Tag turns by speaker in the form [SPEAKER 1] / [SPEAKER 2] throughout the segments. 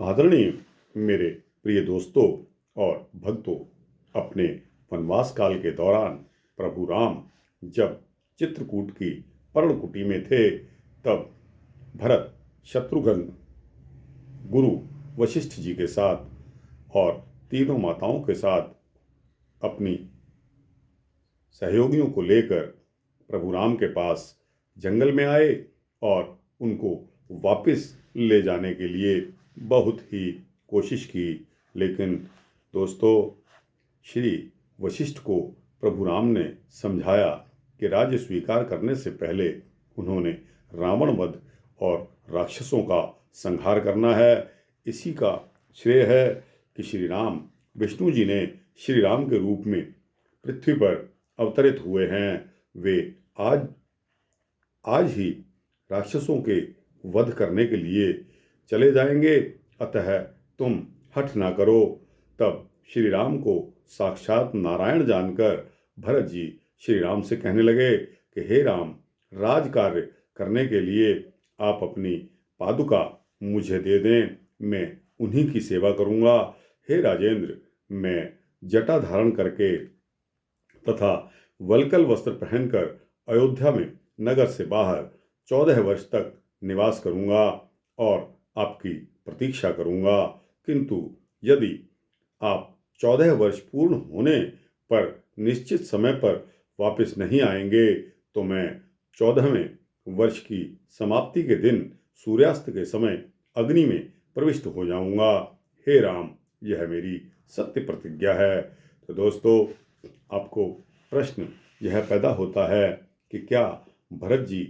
[SPEAKER 1] आदरणीय मेरे प्रिय दोस्तों और भक्तों, अपने वनवास काल के दौरान प्रभु राम जब चित्रकूट की पर्णकुटी में थे, तब भरत शत्रुघ्न गुरु वशिष्ठ जी के साथ और तीनों माताओं के साथ अपनी सहयोगियों को लेकर प्रभु राम के पास जंगल में आए और उनको वापस ले जाने के लिए बहुत ही कोशिश की। लेकिन दोस्तों, श्री वशिष्ठ को प्रभु राम ने समझाया कि राज्य स्वीकार करने से पहले उन्होंने रावण वध और राक्षसों का संहार करना है। इसी का श्रेय है कि श्री राम विष्णु जी ने श्री राम के रूप में पृथ्वी पर अवतरित हुए हैं। वे आज ही राक्षसों के वध करने के लिए चले जाएंगे, अतः तुम हठ ना करो। तब श्री राम को साक्षात नारायण जानकर भरत जी श्री राम से कहने लगे कि हे राम, राज कार्य करने के लिए आप अपनी पादुका मुझे दे दें, मैं उन्हीं की सेवा करूँगा। हे राजेंद्र, मैं जटा धारण करके तथा वल्कल वस्त्र पहनकर अयोध्या में नगर से बाहर 14 वर्ष तक निवास करूँगा और आपकी प्रतीक्षा करूँगा। किंतु यदि आप 14 वर्ष पूर्ण होने पर निश्चित समय पर वापस नहीं आएंगे, तो मैं 14वें वर्ष की समाप्ति के दिन सूर्यास्त के समय अग्नि में प्रविष्ट हो जाऊंगा। हे राम, यह मेरी सत्य प्रतिज्ञा है। तो दोस्तों, आपको प्रश्न यह पैदा होता है कि क्या भरत जी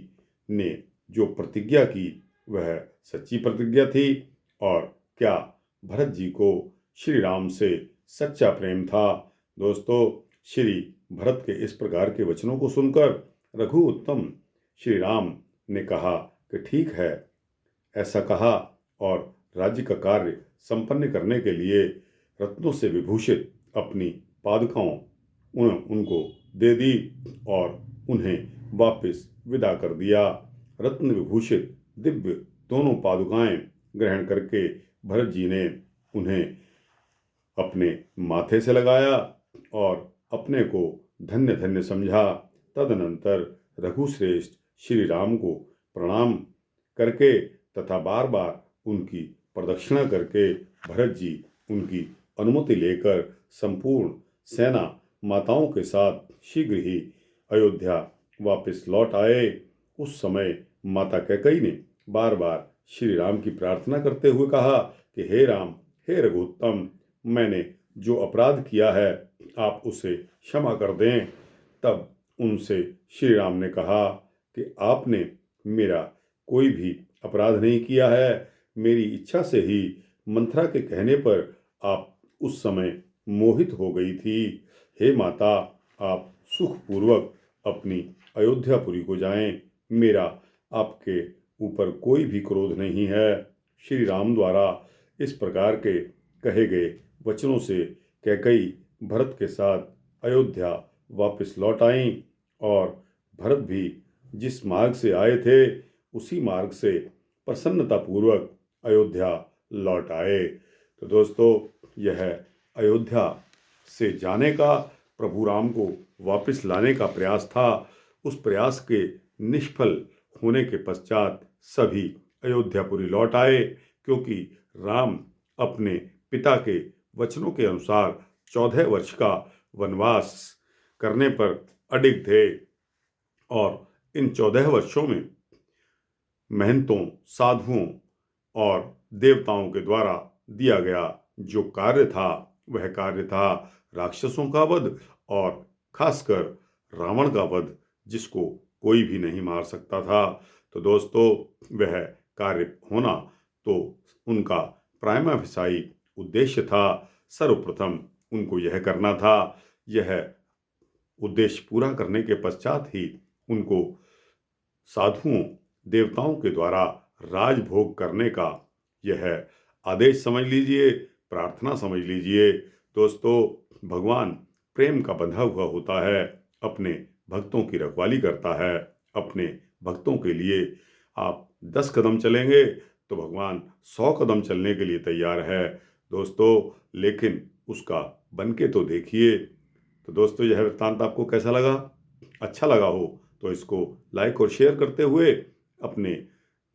[SPEAKER 1] ने जो प्रतिज्ञा की वह सच्ची प्रतिज्ञा थी, और क्या भरत जी को श्री राम से सच्चा प्रेम था। दोस्तों, श्री भरत के इस प्रकार के वचनों को सुनकर रघु उत्तम श्री राम ने कहा कि ठीक है, ऐसा कहा, और राज्य का कार्य संपन्न करने के लिए रत्नों से विभूषित अपनी पादुकाओं उनको दे दी और उन्हें वापस विदा कर दिया। रत्न विभूषित दिव्य दोनों पादुकाएं ग्रहण करके भरत जी ने उन्हें अपने माथे से लगाया और अपने को धन्य धन्य समझा। तदनंतर रघुश्रेष्ठ श्री राम को प्रणाम करके तथा बार बार उनकी प्रदक्षिणा करके भरत जी उनकी अनुमति लेकर संपूर्ण सेना माताओं के साथ शीघ्र ही अयोध्या वापस लौट आए। उस समय माता कैकेयी ने बार बार श्री राम की प्रार्थना करते हुए कहा कि हे राम, हे रघुत्तम, मैंने जो अपराध किया है आप उसे क्षमा कर दें। तब उनसे श्री राम ने कहा कि आपने मेरा कोई भी अपराध नहीं किया है। मेरी इच्छा से ही मंथरा के कहने पर आप उस समय मोहित हो गई थी। हे माता, आप सुखपूर्वक अपनी अयोध्यापुरी को जाएं। मेरा आपके ऊपर कोई भी क्रोध नहीं है। श्री राम द्वारा इस प्रकार के कहे गए वचनों से कैकेयी भरत के साथ अयोध्या वापस लौट आईं और भरत भी जिस मार्ग से आए थे उसी मार्ग से प्रसन्नतापूर्वक अयोध्या लौट आए। तो दोस्तों, यह अयोध्या से जाने का, प्रभु राम को वापस लाने का प्रयास था। उस प्रयास के निष्फल होने के पश्चात सभी अयोध्यापुरी लौट आए, क्योंकि राम अपने पिता के वचनों के अनुसार 14 वर्ष का वनवास करने पर अडिग थे। और इन 14 वर्षों में महंतों, साधुओं और देवताओं के द्वारा दिया गया जो कार्य था वह कार्य था राक्षसों का वध, और खासकर रावण का वध, जिसको कोई भी नहीं मार सकता था। तो दोस्तों, वह कार्य होना तो उनका प्राइमा फेसाई उद्देश्य था। सर्वप्रथम उनको यह करना था। यह उद्देश्य पूरा करने के पश्चात ही उनको साधुओं, देवताओं के द्वारा राजभोग करने का यह आदेश समझ लीजिए, प्रार्थना समझ लीजिए। दोस्तों, भगवान प्रेम का बंधा हुआ होता है, अपने भक्तों की रखवाली करता है। अपने भक्तों के लिए आप 10 कदम चलेंगे तो भगवान 100 कदम चलने के लिए तैयार है दोस्तों, लेकिन उसका बन के तो देखिए। तो दोस्तों, यह वृत्तांत आपको कैसा लगा? अच्छा लगा हो तो इसको लाइक और शेयर करते हुए अपने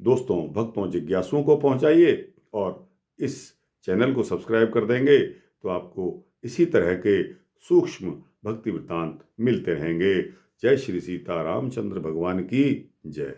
[SPEAKER 1] दोस्तों, भक्तों, जिज्ञासुओं को पहुंचाइए, और इस चैनल को सब्सक्राइब कर देंगे तो आपको इसी तरह के सूक्ष्म भक्ति वृत्तांत मिलते रहेंगे। जय श्री सीता रामचंद्र भगवान की जय।